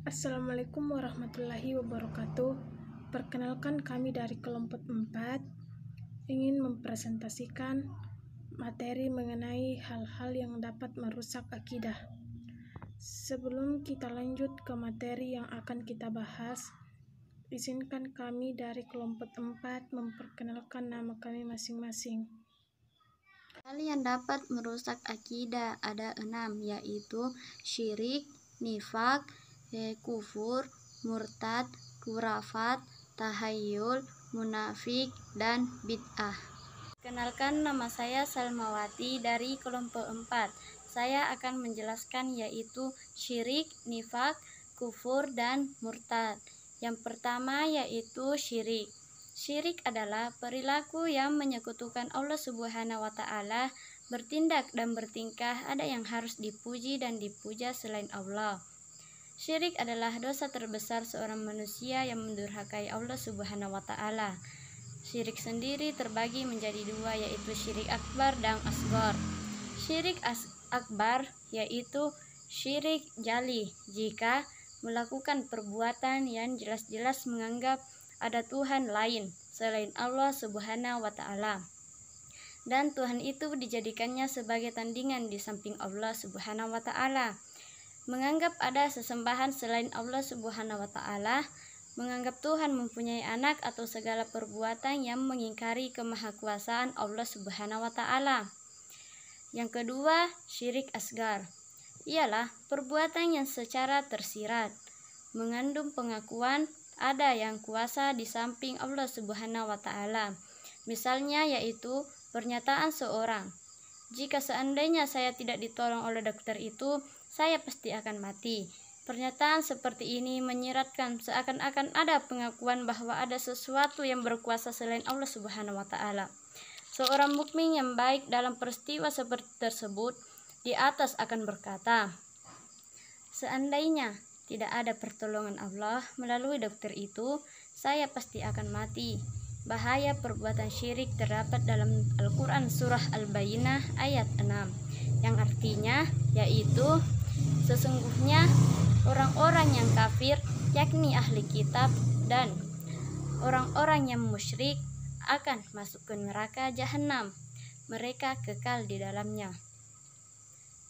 Assalamualaikum warahmatullahi wabarakatuh. Perkenalkan, kami dari kelompok 4 ingin mempresentasikan materi mengenai hal-hal yang dapat merusak akidah. Sebelum kita lanjut ke materi yang akan kita bahas, izinkan kami dari kelompok 4 memperkenalkan nama kami masing-masing. Hal yang dapat merusak akidah ada 6, yaitu syirik, nifak, kufur, murtad, khurafat, tahayul, munafik, dan bid'ah. Kenalkan, nama saya Salmawati dari kelompok 4. Saya akan menjelaskan yaitu syirik, nifak, kufur, dan murtad. Yang pertama yaitu syirik. Syirik adalah perilaku yang menyekutukan Allah Subhanahu wa Ta'ala, bertindak dan bertingkah ada yang harus dipuji dan dipuja selain Allah. Syirik adalah dosa terbesar seorang manusia yang mendurhakai Allah Subhanahu wa Ta'ala. Syirik sendiri terbagi menjadi 2, yaitu syirik akbar dan asghar. Syirik akbar yaitu syirik jali, jika melakukan perbuatan yang jelas-jelas menganggap ada Tuhan lain selain Allah Subhanahu wa Ta'ala, dan Tuhan itu dijadikannya sebagai tandingan di samping Allah Subhanahu wa Ta'ala. Menganggap ada sesembahan selain Allah Subhanahu wa Ta'ala, menganggap Tuhan mempunyai anak, atau segala perbuatan yang mengingkari kemahakuasaan Allah Subhanahu wa Ta'ala. Yang kedua, syirik asgar ialah perbuatan yang secara tersirat mengandung pengakuan ada yang kuasa di samping Allah Subhanahu wa Ta'ala. Misalnya yaitu pernyataan seorang, jika seandainya saya tidak ditolong oleh dokter itu, saya pasti akan mati. Pernyataan seperti ini menyiratkan seakan-akan ada pengakuan bahwa ada sesuatu yang berkuasa selain Allah Subhanahu wa Ta'ala. Seorang mukmin yang baik dalam peristiwa seperti tersebut di atas akan berkata, seandainya tidak ada pertolongan Allah melalui dokter itu, saya pasti akan mati. Bahaya perbuatan syirik terdapat dalam Al-Quran surah Al-Bayyinah ayat 6, yang artinya yaitu sesungguhnya orang-orang yang kafir, yakni ahli kitab dan orang-orang yang musyrik, akan masuk ke neraka jahanam. Mereka kekal di dalamnya.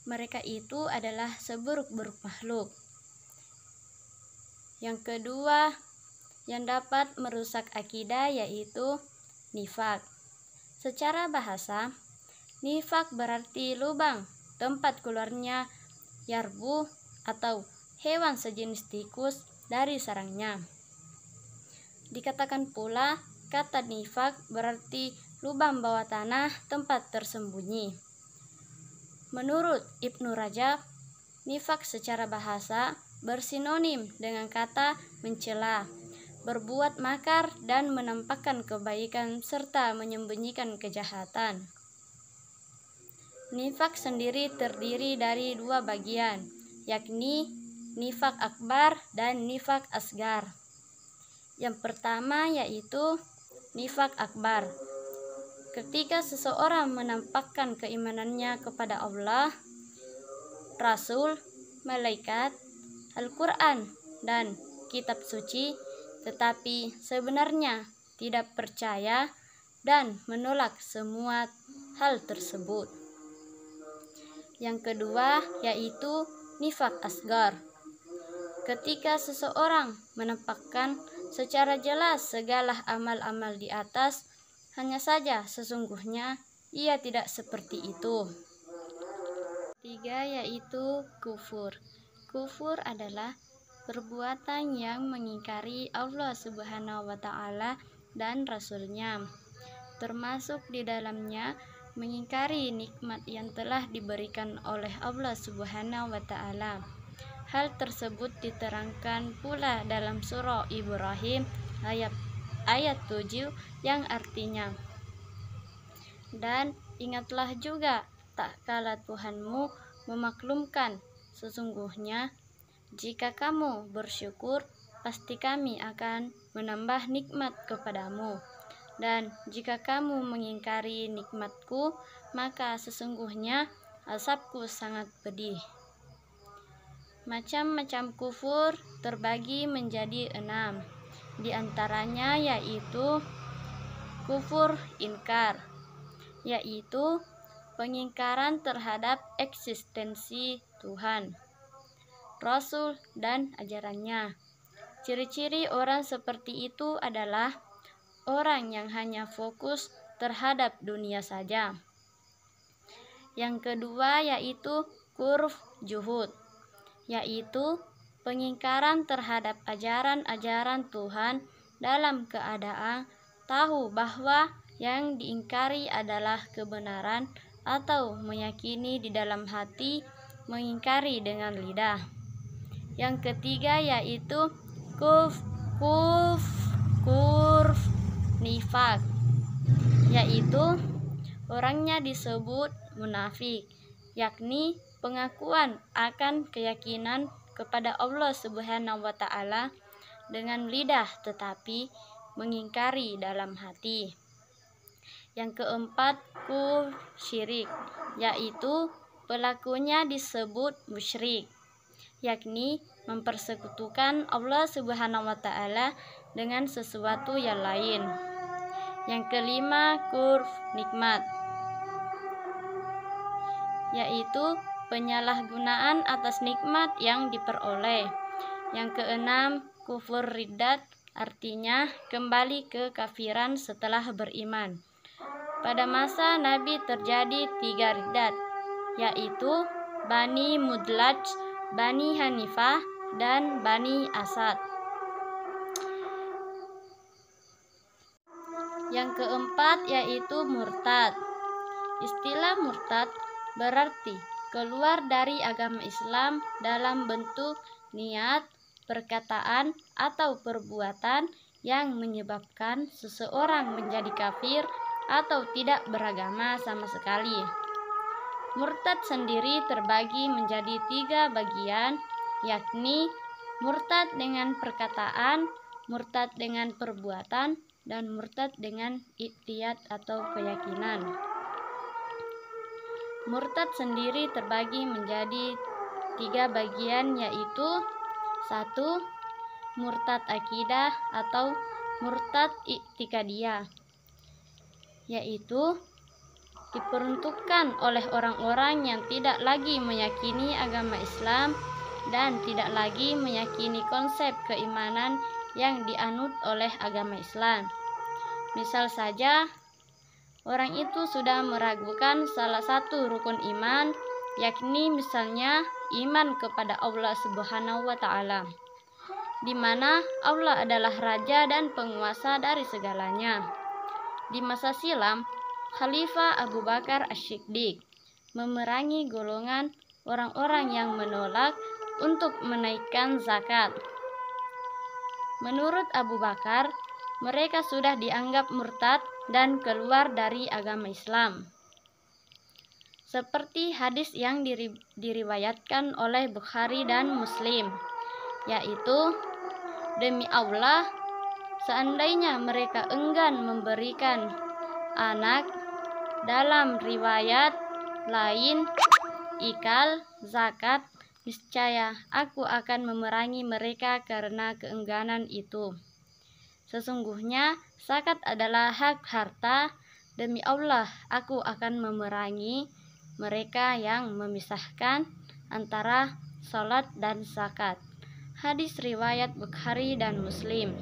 Mereka itu adalah seburuk-buruk makhluk. Yang kedua yang dapat merusak akidah yaitu nifak. Secara bahasa, nifak berarti lubang tempat keluarnya yarbu atau hewan sejenis tikus dari sarangnya. Dikatakan pula kata nifak berarti lubang bawah tanah tempat tersembunyi. Menurut Ibnu Rajab, nifak secara bahasa bersinonim dengan kata mencela, berbuat makar, dan menampakkan kebaikan serta menyembunyikan kejahatan. Nifak sendiri terdiri dari 2 bagian, yakni nifak akbar dan nifak asgar. Yang pertama yaitu nifak akbar. Ketika seseorang menampakkan keimanannya kepada Allah, Rasul, malaikat, Al-Quran, dan kitab suci, tetapi sebenarnya tidak percaya dan menolak semua hal tersebut. Yang kedua yaitu nifak asgar. Ketika seseorang menampakkan secara jelas segala amal-amal di atas, hanya saja sesungguhnya ia tidak seperti itu. Tiga yaitu kufur. Kufur adalah perbuatan yang mengingkari Allah Subhanahu wa Ta'ala dan Rasul-Nya, termasuk di dalamnya mengingkari nikmat yang telah diberikan oleh Allah Subhanahu wa Ta'ala. Hal tersebut diterangkan pula dalam surah Ibrahim ayat 7 yang artinya, dan ingatlah juga tak kala Tuhanmu memaklumkan, sesungguhnya jika kamu bersyukur, pasti kami akan menambah nikmat kepadamu. Dan jika kamu mengingkari nikmatku, maka sesungguhnya azabku sangat pedih. Macam-macam kufur terbagi menjadi 6. Di antaranya yaitu kufur inkar, yaitu pengingkaran terhadap eksistensi Tuhan, Rasul, dan ajarannya. Ciri-ciri orang seperti itu adalah orang yang hanya fokus terhadap dunia saja. Yang kedua yaitu kufur juhud, yaitu pengingkaran terhadap ajaran-ajaran Tuhan dalam keadaan tahu bahwa yang diingkari adalah kebenaran, atau meyakini di dalam hati, mengingkari dengan lidah. Yang ketiga yaitu kufur nifak, yaitu orangnya disebut munafik, yakni pengakuan akan keyakinan kepada Allah Subhanahu wa Ta'ala dengan lidah tetapi mengingkari dalam hati. Yang keempat, kufur syirik, yaitu pelakunya disebut musyrik, yakni mempersekutukan Allah Subhanahu wa Ta'ala dengan sesuatu yang lain. Yang kelima, kufur nikmat, yaitu penyalahgunaan atas nikmat yang diperoleh. Yang keenam, kufur riddat, artinya kembali ke kafiran setelah beriman. Pada masa Nabi terjadi 3 riddat, yaitu Bani Mudlaj, Bani Hanifah, dan Bani Asad. Yang keempat yaitu murtad. Istilah murtad berarti keluar dari agama Islam dalam bentuk niat, perkataan, atau perbuatan yang menyebabkan seseorang menjadi kafir atau tidak beragama sama sekali. Murtad sendiri terbagi menjadi 3 bagian, yakni murtad dengan perkataan, murtad dengan perbuatan, dan murtad dengan iqtiad atau keyakinan. Murtad sendiri terbagi menjadi 3 bagian, yaitu 1. Murtad akidah atau murtad i'tikadiyah, yaitu diperuntukkan oleh orang-orang yang tidak lagi meyakini agama Islam dan tidak lagi meyakini konsep keimanan yang dianut oleh agama Islam. Misal saja, orang itu sudah meragukan salah satu rukun iman, yakni misalnya iman kepada Allah Subhanahu wa Ta'ala, di mana Allah adalah raja dan penguasa dari segalanya. Di masa silam, Khalifah Abu Bakar As-Siddiq memerangi golongan orang-orang yang menolak untuk menaikkan zakat. Menurut Abu Bakar, mereka sudah dianggap murtad dan keluar dari agama Islam. Seperti hadis yang diriwayatkan oleh Bukhari dan Muslim, yaitu, demi Allah, seandainya mereka enggan memberikan anak, dalam riwayat lain ikal, zakat, niscaya aku akan memerangi mereka karena keengganan itu. Sesungguhnya zakat adalah hak harta, demi Allah aku akan memerangi mereka yang memisahkan antara salat dan zakat. Hadis riwayat Bukhari dan Muslim.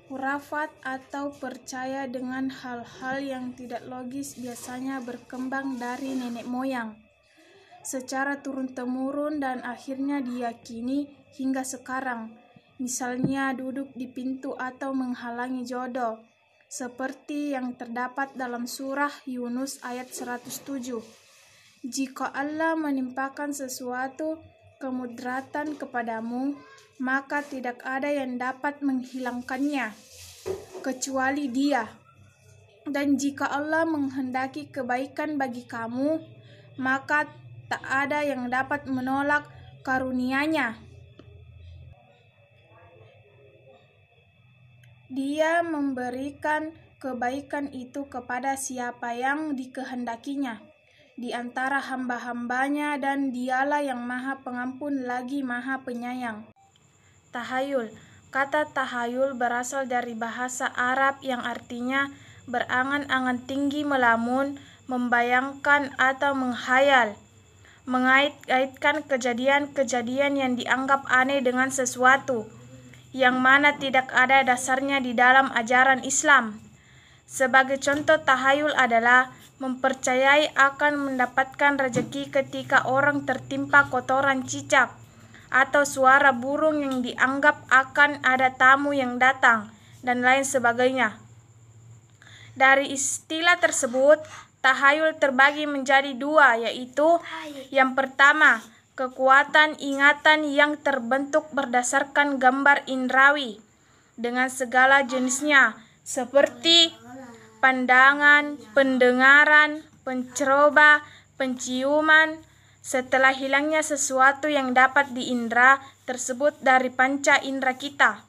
Khurafat atau percaya dengan hal-hal yang tidak logis biasanya berkembang dari nenek moyang secara turun-temurun dan akhirnya diyakini hingga sekarang. Misalnya duduk di pintu atau menghalangi jodoh, seperti yang terdapat dalam surah Yunus ayat 107. Jika Allah menimpakan sesuatu kemudaratan kepadamu, maka tidak ada yang dapat menghilangkannya kecuali Dia. Dan jika Allah menghendaki kebaikan bagi kamu, maka tak ada yang dapat menolak karunia-Nya. Dia memberikan kebaikan itu kepada siapa yang dikehendakinya. di antara hamba-hambanya, dan Dialah yang Maha Pengampun lagi Maha Penyayang. Tahayul. Kata tahayul berasal dari bahasa Arab yang artinya berangan-angan tinggi, melamun, membayangkan atau menghayal, mengait-aitkan kejadian-kejadian yang dianggap aneh dengan sesuatu yang mana tidak ada dasarnya di dalam ajaran Islam. Sebagai contoh, tahayul adalah mempercayai akan mendapatkan rezeki ketika orang tertimpa kotoran cicak atau suara burung yang dianggap akan ada tamu yang datang, dan lain sebagainya. Dari istilah tersebut, tahayul terbagi menjadi dua, yaitu yang pertama, kekuatan ingatan yang terbentuk berdasarkan gambar indrawi dengan segala jenisnya, seperti pandangan, pendengaran, penceroba, penciuman, setelah hilangnya sesuatu yang dapat diindra tersebut dari panca indera kita.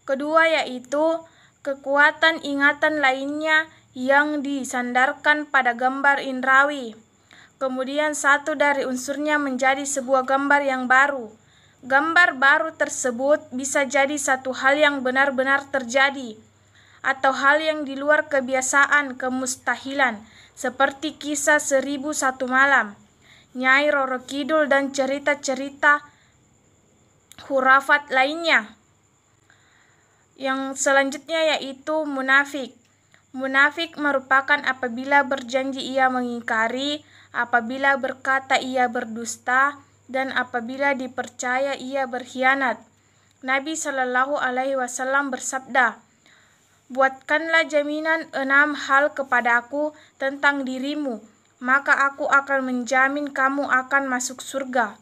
Kedua, yaitu kekuatan ingatan lainnya yang disandarkan pada gambar indrawi. Kemudian satu dari unsurnya menjadi sebuah gambar yang baru. Gambar baru tersebut bisa jadi satu hal yang benar-benar terjadi, atau hal yang di luar kebiasaan, kemustahilan, seperti kisah 1001 malam, Nyai Roro Kidul, dan cerita-cerita khurafat lainnya. Yang selanjutnya yaitu munafik. Munafik merupakan apabila berjanji ia mengingkari, apabila berkata ia berdusta, dan apabila dipercaya ia berkhianat. Nabi Shallallahu Alaihi Wasallam bersabda, "Buatkanlah jaminan 6 hal kepadaku tentang dirimu, maka aku akan menjamin kamu akan masuk surga.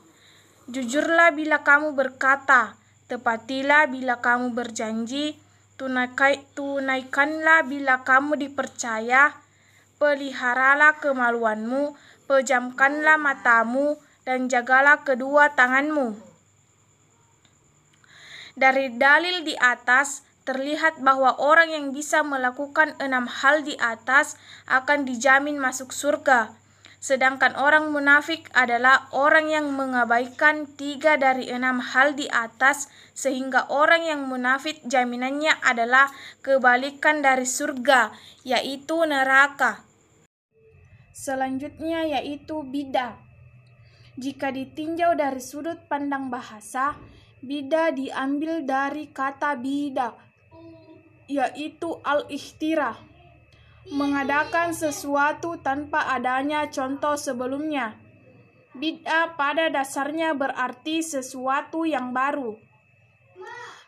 Jujurlah bila kamu berkata, tepatilah bila kamu berjanji, tunaikanlah bila kamu dipercaya, peliharalah kemaluanmu, pejamkanlah matamu, dan jagalah kedua tanganmu." Dari dalil di atas terlihat bahwa orang yang bisa melakukan 6 hal di atas akan dijamin masuk surga. Sedangkan orang munafik adalah orang yang mengabaikan 3 dari 6 hal di atas, sehingga orang yang munafik jaminannya adalah kebalikan dari surga, yaitu neraka. Selanjutnya yaitu bidah. Jika ditinjau dari sudut pandang bahasa, bidah diambil dari kata bidah, yaitu al-ikhtirah, mengadakan sesuatu tanpa adanya contoh sebelumnya. Bid'ah pada dasarnya berarti sesuatu yang baru.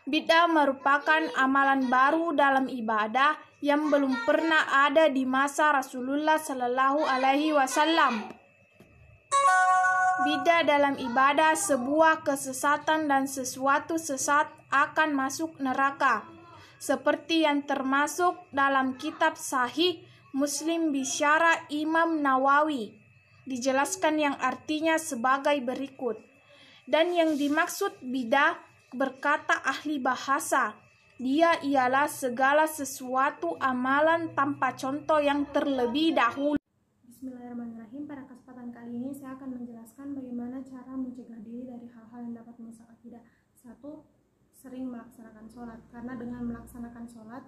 Bid'ah merupakan amalan baru dalam ibadah yang belum pernah ada di masa Rasulullah Sallallahu Alaihi Wasallam. Bid'ah dalam ibadah sebuah kesesatan, dan sesuatu sesat akan masuk neraka, seperti yang termasuk dalam kitab Sahih Muslim bisyara Imam Nawawi. Dijelaskan yang artinya sebagai berikut. Dan yang dimaksud bidah, berkata ahli bahasa, dia ialah segala sesuatu amalan tanpa contoh yang terlebih dahulu. Bismillahirrahmanirrahim. Pada kesempatan kali ini saya akan menjelaskan bagaimana cara mencegah diri dari hal-hal yang dapat merusak akidah. 1. Sering melaksanakan sholat, karena dengan melaksanakan sholat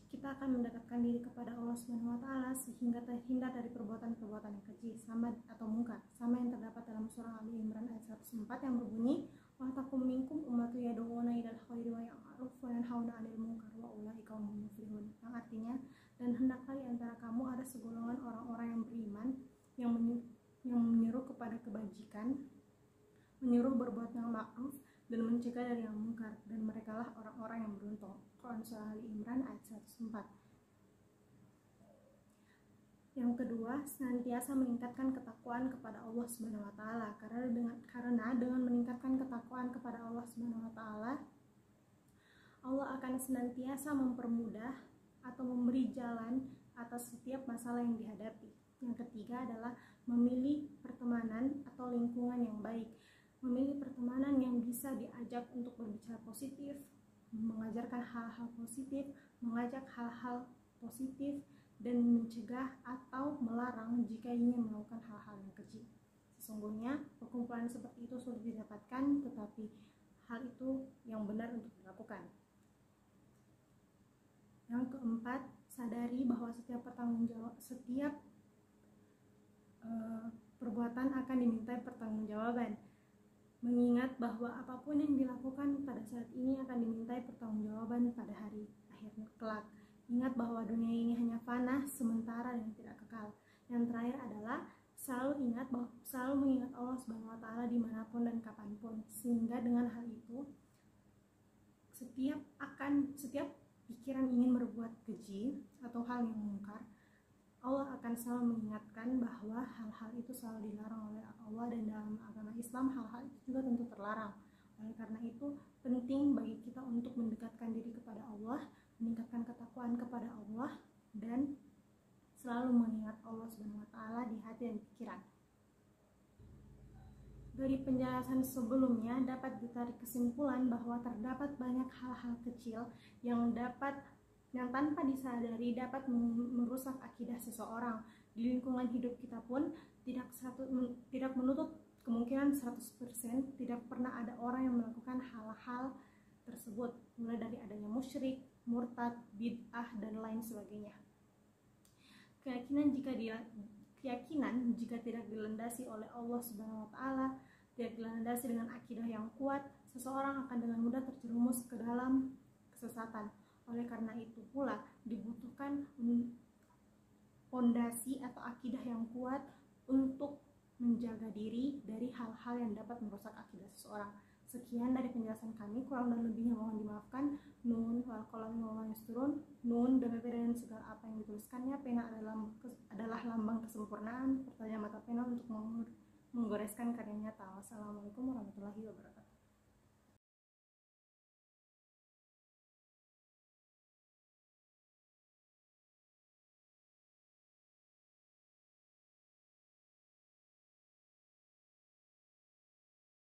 kita akan mendekatkan diri kepada Allah Subhanahu wa taala sehingga terhindar dari perbuatan-perbuatan yang keji sama atau mungkar, sama yang terdapat dalam surah Ali Imran ayat 104 yang berbunyi, "Wa takum minkum ummatu yad'una ilal khairi wa ya'ruf wa yanhauna 'anil munkar wa ulaika humul muflihun." Yang artinya, dan hendaklah di antara kamu ada segolongan orang-orang yang beriman yang menyeru kepada kebajikan, menyuruh berbuat yang ma'ruf, dan mencegah dari yang mungkar, dan merekalah orang-orang yang beruntung. Quran Surah Ali Imran ayat 104. Yang kedua, senantiasa meningkatkan ketakwaan kepada Allah Subhanahu wa taala, karena dengan meningkatkan ketakwaan kepada Allah Subhanahu wa taala, Allah akan senantiasa mempermudah atau memberi jalan atas setiap masalah yang dihadapi. Yang ketiga adalah memilih pertemanan atau lingkungan yang baik. Memilih pertemanan yang bisa diajak untuk berbicara positif, mengajarkan hal-hal positif, mengajak hal-hal positif, dan mencegah atau melarang jika ingin melakukan hal-hal yang keji. Sesungguhnya perkumpulan seperti itu sulit didapatkan, tetapi hal itu yang benar untuk dilakukan. Yang keempat, sadari bahwa setiap perbuatan akan dimintai pertanggungjawaban. Mengingat bahwa apapun yang dilakukan pada saat ini akan dimintai pertanggungjawaban pada hari akhir kelak. Ingat bahwa dunia ini hanya fana, sementara dan tidak kekal. Yang terakhir adalah selalu mengingat Allah Subhanahu wa Ta'ala dimanapun dan kapanpun, sehingga dengan hal itu setiap pikiran ingin berbuat keji atau hal yang mungkar, Allah akan selalu mengingatkan bahwa hal-hal itu selalu dilarang oleh Allah, dan dalam agama Islam hal-hal itu juga tentu terlarang. Oleh karena itu penting bagi kita untuk mendekatkan diri kepada Allah, meningkatkan ketakwaan kepada Allah, dan selalu mengingat Allah Subhanahu wa Ta'ala di hati dan pikiran. Dari penjelasan sebelumnya dapat ditarik kesimpulan bahwa terdapat banyak hal-hal kecil yang tanpa disadari dapat merusak akidah seseorang. Di lingkungan hidup kita pun tidak menutup kemungkinan 100% tidak pernah ada orang yang melakukan hal-hal tersebut, mulai dari adanya musyrik, murtad, bid'ah, dan lain sebagainya. Keyakinan jika tidak dilandasi oleh Allah Subhanahu wa Ta'ala, tidak dilandasi dengan akidah yang kuat, seseorang akan dengan mudah terjerumus ke dalam kesesatan. Oleh karena itu pula dibutuhkan fondasi atau akidah yang kuat untuk menjaga diri dari hal-hal yang dapat merusak akidah seseorang. Sekian dari penjelasan kami, kurang dan lebihnya mohon dimaafkan. Nun wal qalami wa ma yasturun. Nun demi dan segala apa yang dituliskannya. Pena adalah lambang kesempurnaan. Pertajam mata pena untuk menggoreskan karya nyata. Wassalamualaikum warahmatullahi wabarakatuh.